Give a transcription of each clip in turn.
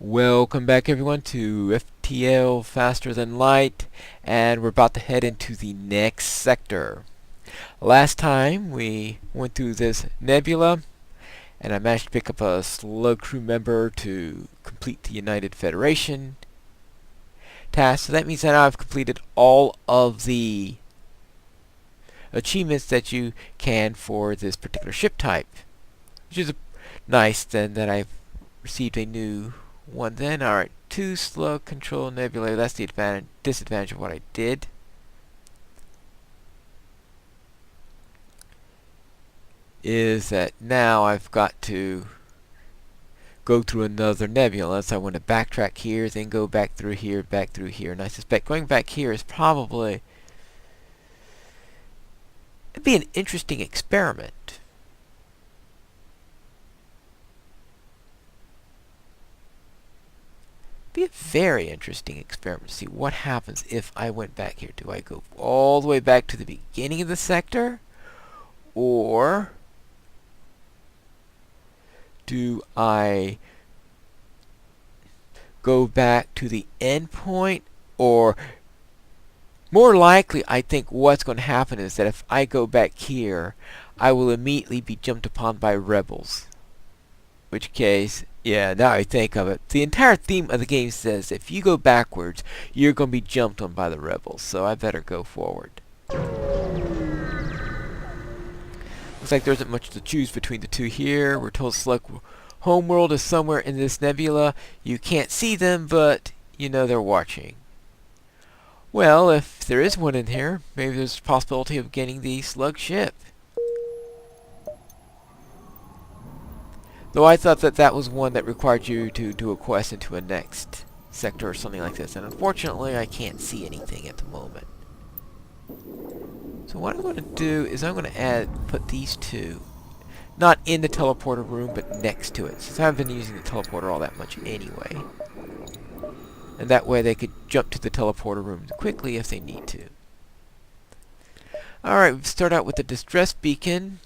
Welcome back everyone to FTL Faster Than Light, and we're about to head into the next sector. Last time we went through this nebula and I managed to pick up a Slug crew member to complete the United Federation task. So that means that I've completed all of the achievements that you can for this particular ship type, which is nice then that I've received a new one then. Alright, 2 Slug control nebulae. That's the disadvantage of what I did. Is that now I've got to go through another nebula. So I want to backtrack here, then go back through here, and I suspect going back here is probably it'd be an interesting experiment. Be a very interesting experiment to see what happens if I went back here. Do I go all the way back to the beginning of the sector, or do I go back to the end point? Or more likely, I think what's going to happen is that if I go back here, I will immediately be jumped upon by rebels. In which case, yeah, now I think of it, the entire theme of the game says if you go backwards, you're going to be jumped on by the rebels, so I better go forward. Looks like there isn't much to choose between the two here. We're told Slug homeworld is somewhere in this nebula. You can't see them, but you know they're watching. Well, if there is one in here, maybe there's a possibility of getting the Slug ship. Though I thought that that was one that required you to do a quest into a next sector or something like this. And unfortunately, I can't see anything at the moment. So what I'm going to do is I'm going to put these two, not in the teleporter room, but next to it. Since I haven't been using the teleporter all that much anyway. And that way they could jump to the teleporter room quickly if they need to. Alright, we start out with the distress beacon.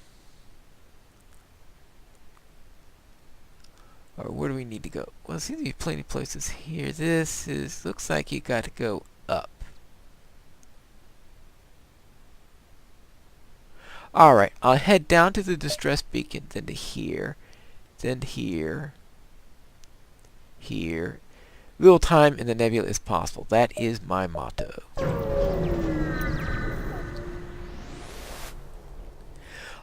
Or where do we need to go? Well, there seems to be plenty of places here. Looks like you got to go up. Alright, I'll head down to the distress beacon, then to here, then here, here. Little time in the nebula is possible. That is my motto.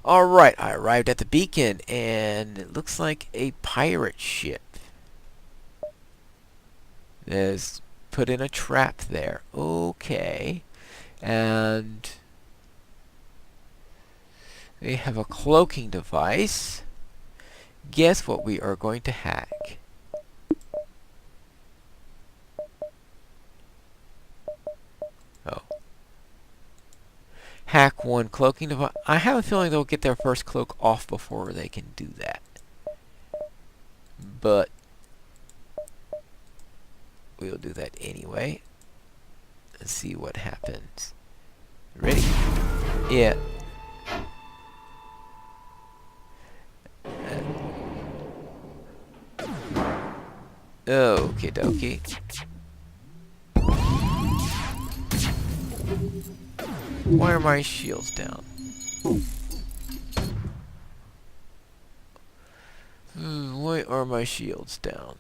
Alright, I arrived at the beacon, and it looks like a pirate ship. There's put in a trap there. Okay. And they have a cloaking device. Guess what we are going to hack? Oh. Hack one cloaking device. I have a feeling they'll get their first cloak off before they can do that. But we'll do that anyway. Let's see what happens. Ready? Yeah. Okie dokie. Why are my shields down? Why are my shields down?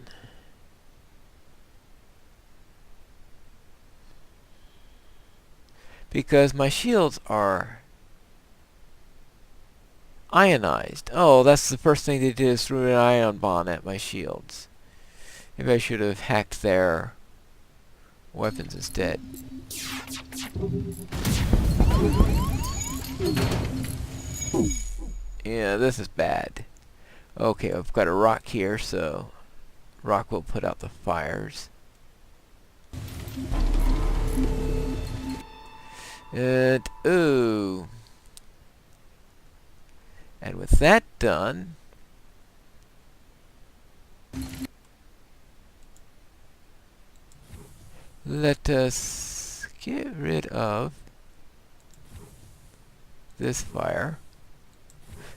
Because my shields are ionized. Oh, that's the first thing they did is threw an ion bomb at my shields. Maybe I should have hacked their weapons instead. Yeah, this is bad. Okay, I've got a rock here, so rock will put out the fires. And ooh. And with that done, let us get rid of this fire.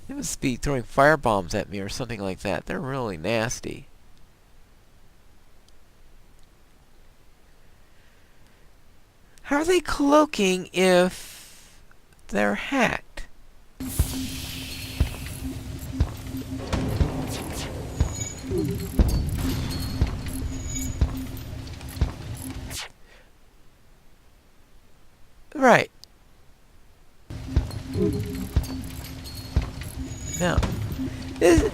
They must be throwing fire bombs at me or something like that. They're really nasty. How are they cloaking if they're hacked? Right. Now, this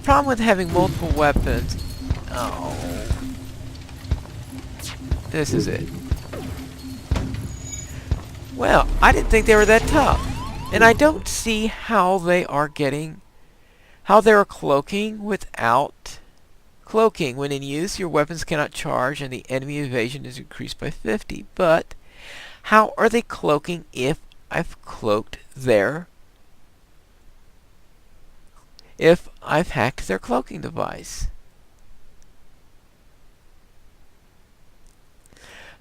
problem with having multiple weapons. Oh. This is it. Well, I didn't think they were that tough. And I don't see how they are cloaking without cloaking. When in use, your weapons cannot charge and the enemy evasion is increased by 50. But how are they cloaking if I've cloaked if I've hacked their cloaking device?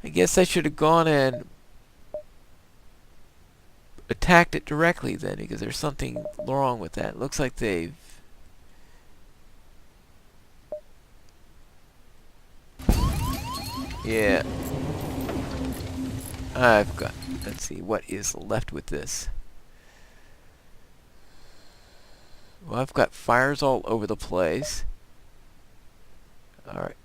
I guess I should have gone and attacked it directly then, because there's something wrong with that. It looks like they've... Yeah. I've got... Let's see, what is left with this? Well, I've got fires all over the place. Alright.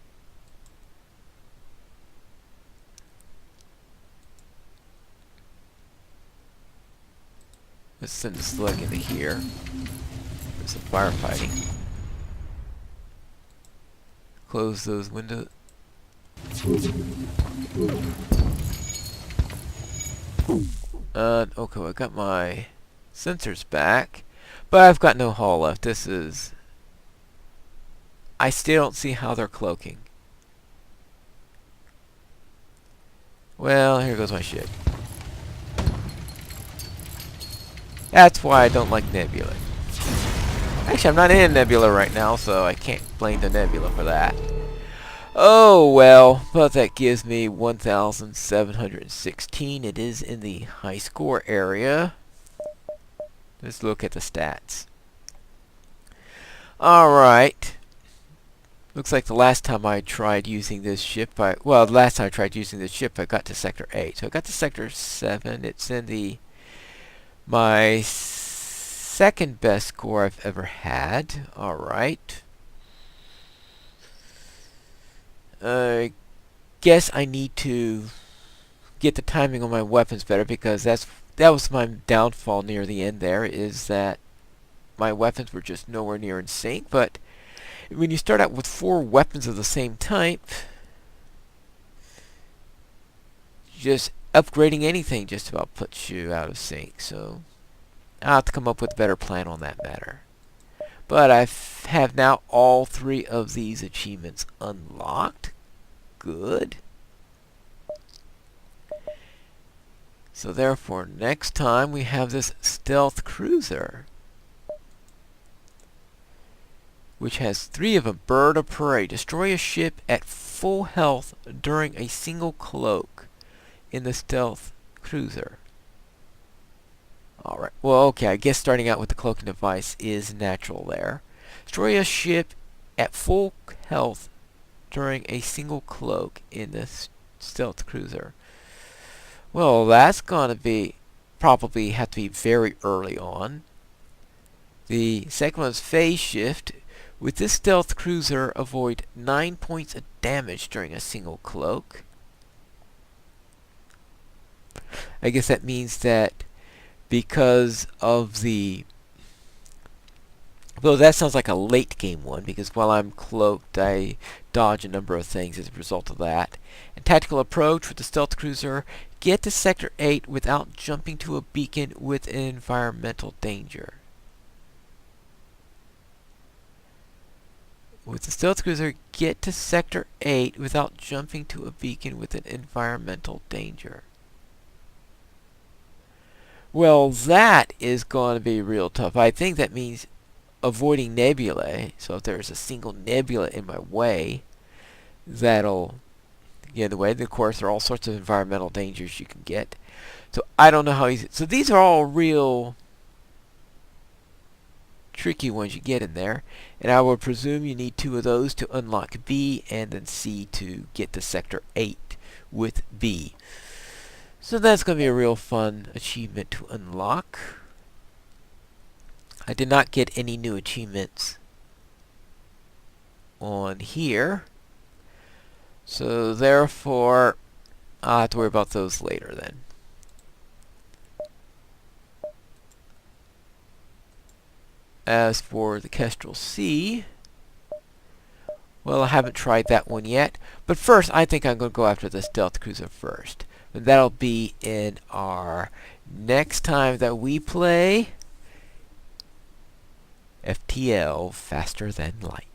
Let's send the slug into here. There's some firefighting. Close those windows. Okay, I got my sensors back, but I've got no hull left. This is... I still don't see how they're cloaking. Well, here goes my ship. That's why I don't like Nebula. Actually, I'm not in a Nebula right now, so I can't blame the Nebula for that. Oh, well, but that gives me 1,716. It is in the high score area. Let's look at the stats. Alright. Looks like the last time I tried using this ship, I got to Sector 8. So I got to Sector 7. It's in my second best score I've ever had. Alright. I guess I need to get the timing on my weapons better, because that was my downfall near the end there, is that my weapons were just nowhere near in sync. But when you start out with 4 weapons of the same type, just upgrading anything just about puts you out of sync. So I'll have to come up with a better plan on that matter. But I have now all 3 of these achievements unlocked. Good. So therefore, next time we have this stealth cruiser, which has 3 of them. Bird of prey. Destroy a ship at full health during a single cloak in the stealth cruiser. Alright, well, okay, I guess starting out with the cloaking device is natural there. Destroy a ship at full health during a single cloak in the stealth cruiser. Well, that's gonna be probably have to be very early on. The second one is phase shift. With this stealth cruiser, avoid 9 points of damage during a single cloak. I guess that means that because of the... Well, that sounds like a late game one, because while I'm cloaked, I dodge a number of things as a result of that. And tactical approach with the stealth cruiser. Get to Sector 8 without jumping to a beacon with an environmental danger. With the stealth cruiser, get to Sector 8 without jumping to a beacon with an environmental danger. Well, that is going to be real tough. I think that means avoiding nebulae. So if there's a single nebula in my way, that'll get in the way. And of course, there are all sorts of environmental dangers you can get. So I don't know how easy... So these are all real tricky ones you get in there. And I would presume you need 2 of those to unlock B, and then C to get to Sector 8 with B. So that's going to be a real fun achievement to unlock. I did not get any new achievements on here, so therefore I'll have to worry about those later then. As for the Kestrel Sea, well, I haven't tried that one yet, but first I think I'm going to go after the stealth cruiser first. And that'll be in our next time that we play FTL Faster Than Light.